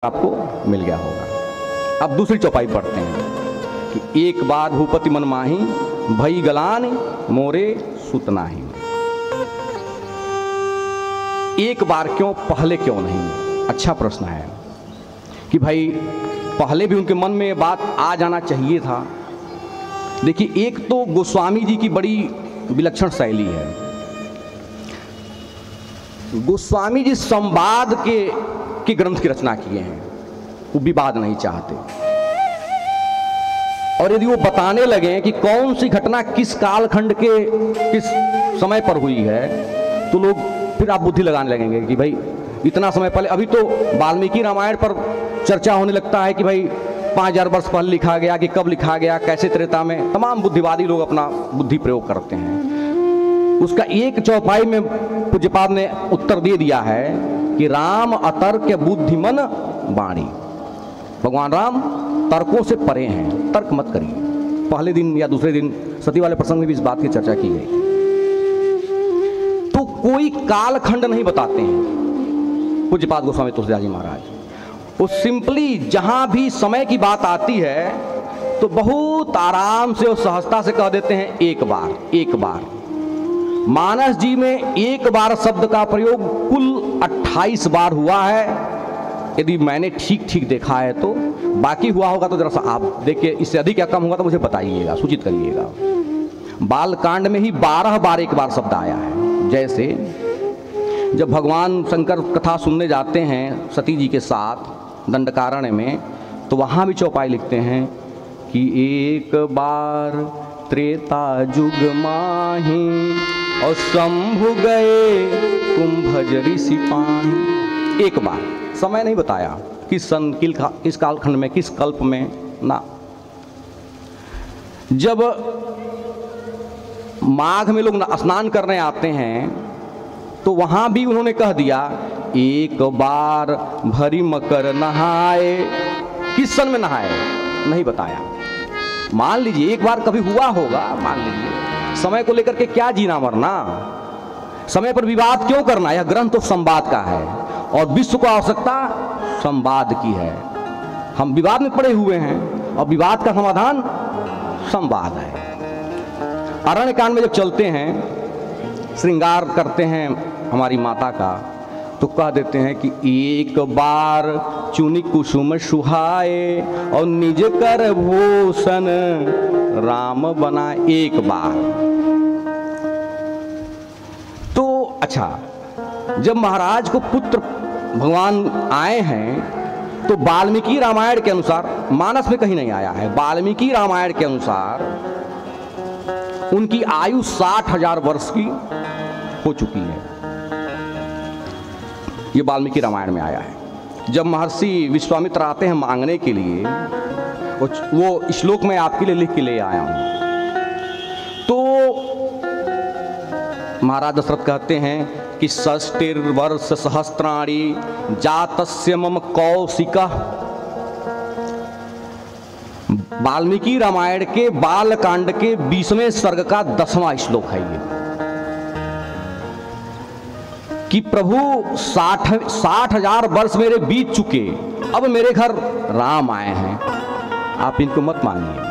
आपको मिल गया होगा। अब दूसरी चौपाई पढ़ते हैं कि एक बार भूपति मन माही भई गलान मोरे सुतनाही। एक बार क्यों, पहले क्यों नहीं? अच्छा प्रश्न है कि भाई पहले भी उनके मन में ये बात आ जाना चाहिए था। देखिए, एक तो गोस्वामी जी की बड़ी विलक्षण शैली है। गोस्वामी जी संवाद के ग्रंथ की रचना किए हैं, वो विवाद नहीं चाहते। और यदि वो बताने लगे कि कौन सी घटना किस कालखंड के किस समय पर हुई है, तो लोग फिर आप बुद्धि लगाने लगेंगे कि भाई इतना समय पहले। अभी तो वाल्मीकि रामायण पर चर्चा होने लगता है कि भाई 5000 वर्ष पहले लिखा गया, कि कब लिखा गया, कैसे त्रेता में। तमाम बुद्धिवादी लोग अपना बुद्धि प्रयोग करते हैं। उसका एक चौपाई में पूज्यपाद ने उत्तर दे दिया है कि राम अतर्क बुद्धिमन वाणी। भगवान राम तर्कों से परे हैं, तर्क मत करिए। पहले दिन या दूसरे दिन सती वाले प्रसंग में भी इस बात की चर्चा की गई। तो कोई कालखंड नहीं बताते हैं पूज्यपाद गोस्वामी तुलसीदास जी महाराज। वो सिंपली जहां भी समय की बात आती है तो बहुत आराम से और सहजता से कह देते हैं एक बार, एक बार। मानस जी में एक बार शब्द का प्रयोग कुल 28 बार हुआ है, यदि मैंने ठीक ठीक देखा है तो। बाकी हुआ होगा तो जरा सा आप देखिए, इससे अधिक या कम होगा तो मुझे बताइएगा, सूचित करिएगा। बालकांड में ही 12 बार एक बार शब्द आया है। जैसे जब भगवान शंकर कथा सुनने जाते हैं सती जी के साथ दंडकारण्य में, तो वहाँ भी चौपाई लिखते हैं कि एक बार त्रेता जुग माही और शंभु गए कुंभज ऋषि पाही। एक बार, समय नहीं बताया किस सन, किस कालखंड में, किस कल्प में ना। जब माघ में लोग स्नान करने आते हैं तो वहां भी उन्होंने कह दिया एक बार भरी मकर नहाए। किस सन में नहाए नहीं बताया। मान लीजिए एक बार कभी हुआ होगा, मान लीजिए। समय को लेकर के क्या जीना मरना, समय पर विवाद क्यों करना? यह ग्रंथ तो संवाद का है और विश्व को आवश्यकता संवाद की है। हम विवाद में पड़े हुए हैं और विवाद का समाधान संवाद है। अरण्य कांड में जब चलते हैं, श्रृंगार करते हैं हमारी माता का, तो कह देते हैं कि एक बार चुनी कुसुम सुहाए और निज कर भूषण राम बना। एक बार। तो अच्छा, जब महाराज को पुत्र भगवान आए हैं तो वाल्मीकि रामायण के अनुसार, मानस में कहीं नहीं आया है, वाल्मीकि रामायण के अनुसार उनकी आयु 60,000 वर्ष की हो चुकी है। ये वाल्मीकि रामायण में आया है। जब महर्षि विश्वामित्र आते हैं मांगने के लिए, वो श्लोक में आपके लिए लिख के ले आया हूं, तो महाराज दशरथ कहते हैं कि षष्टिर्वर्ष सहस्त्राणि जातस्य मम कौशिकः। वाल्मीकि रामायण के बालकांड के 20वें सर्ग का 10वां श्लोक है ये, कि प्रभु 60,000 वर्ष मेरे बीत चुके, अब मेरे घर राम आए हैं, आप इनको मत मानिए।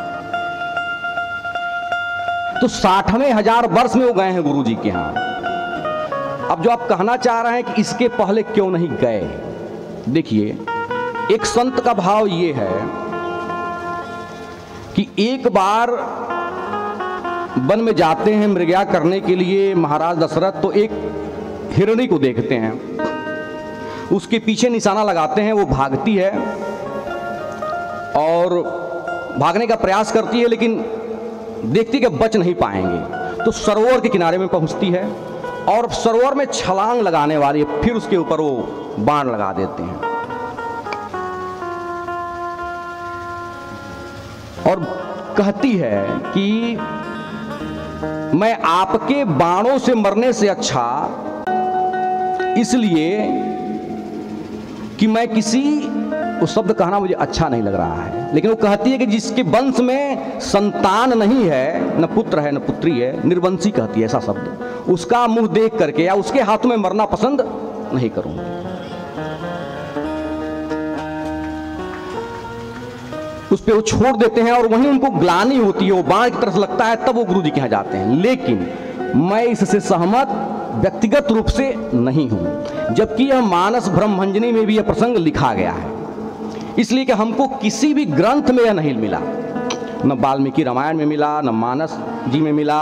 तो 60,000 वर्ष में वो गए हैं गुरु जी के यहां। अब जो आप कहना चाह रहे हैं कि इसके पहले क्यों नहीं गए, देखिए एक संत का भाव ये है कि एक बार वन में जाते हैं मृगया करने के लिए महाराज दशरथ, तो एक हिरणी को देखते हैं, उसके पीछे निशाना लगाते हैं, वो भागती है और भागने का प्रयास करती है, लेकिन देखती कि बच नहीं पाएंगे। तो सरोवर के किनारे में पहुंचती है और सरोवर में छलांग लगाने वाली है, फिर उसके ऊपर वो बाण लगा देते हैं और कहती है कि मैं आपके बाणों से मरने से अच्छा इसलिए कि मैं किसी, वो शब्द कहना मुझे अच्छा नहीं लग रहा है, लेकिन वो कहती है कि जिसके वंश में संतान नहीं है, न पुत्र है न पुत्री है, निर्वंशी कहती है ऐसा शब्द, उसका मुंह देख करके या उसके हाथों में मरना पसंद नहीं करूंगी। उस पर वो छोड़ देते हैं और वहीं उनको ग्लानि होती है, वो बाण की तरफ लगता है, तब वो गुरु जी के यहाँ जाते हैं। लेकिन मैं इससे सहमत व्यक्तिगत रूप से नहीं हूँ, जबकि यह मानस ब्रह्मंजनी में भी यह प्रसंग लिखा गया है। इसलिए कि हमको किसी भी ग्रंथ में यह नहीं मिला, न वाल्मीकि रामायण में मिला, न मानस जी में मिला,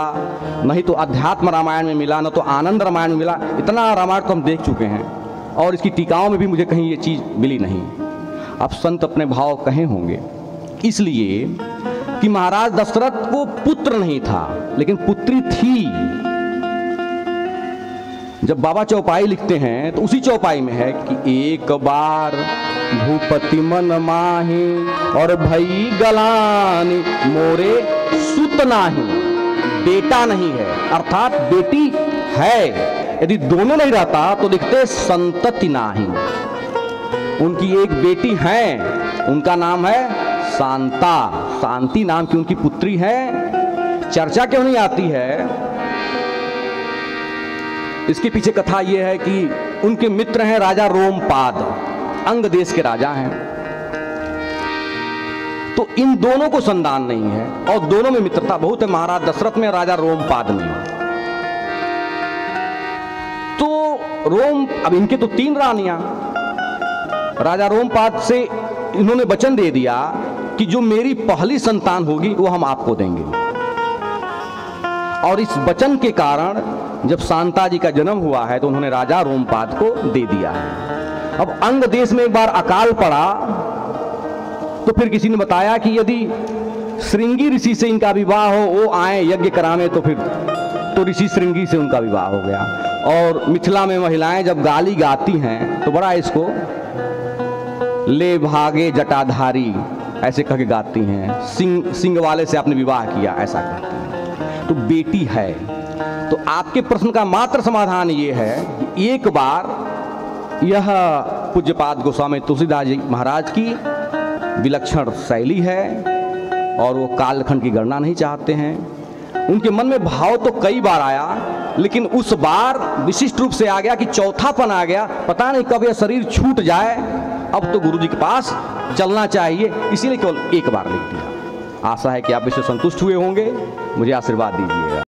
नहीं तो अध्यात्म रामायण में मिला, न तो आनंद रामायण में मिला। इतना रामायण तो हम देख चुके हैं और इसकी टीकाओं में भी मुझे कहीं ये चीज़ मिली नहीं। अब संत अपने भाव कहे होंगे, इसलिए कि महाराज दशरथ को पुत्र नहीं था लेकिन पुत्री थी। जब बाबा चौपाई लिखते हैं तो उसी चौपाई में है कि एक बार भूपति मन माही और भई गलानी मोरे सुत नाही, बेटा नहीं है, अर्थात बेटी है। यदि दोनों नहीं रहता तो लिखते संतति नाही। उनकी एक बेटी है, उनका नाम है शांता, शांति नाम की उनकी पुत्री है। चर्चा क्यों नहीं आती है, इसके पीछे कथा यह है कि उनके मित्र हैं राजा रोमपाद, अंग देश के राजा हैं। तो इन दोनों को संतान नहीं है और दोनों में मित्रता बहुत है, महाराज दशरथ में, राजा रोमपाद में। तो अब इनके तो 3 रानियां, राजा रोमपाद से इन्होंने वचन दे दिया कि जो मेरी पहली संतान होगी वो हम आपको देंगे। और इस वचन के कारण जब शांता जी का जन्म हुआ है तो उन्होंने राजा रोमपाद को दे दिया है। अब अंग देश में एक बार अकाल पड़ा तो फिर किसी ने बताया कि यदि श्रृंगी ऋषि से इनका विवाह हो, वो आए यज्ञ कराने, तो फिर तो ऋषि श्रृंगी से उनका विवाह हो गया। और मिथिला में महिलाएं जब गाली गाती हैं तो बड़ा इसको ले भागे जटाधारी ऐसे कह के गाती हैं, सिंह वाले से आपने विवाह किया ऐसा कहती हैं। तो बेटी है। तो आपके प्रश्न का मात्र समाधान ये है कि एक बार यह पूज्यपाद गोस्वामी तुलसीदास जी महाराज की विलक्षण शैली है और वो कालखंड की गणना नहीं चाहते हैं। उनके मन में भाव तो कई बार आया, लेकिन उस बार विशिष्ट रूप से आ गया कि चौथापन आ गया, पता नहीं कब यह शरीर छूट जाए, अब तो गुरु जी के पास चलना चाहिए, इसीलिए केवल एक बार लिख दिया। आशा है कि आप इससे संतुष्ट हुए होंगे। मुझे आशीर्वाद दीजिएगा।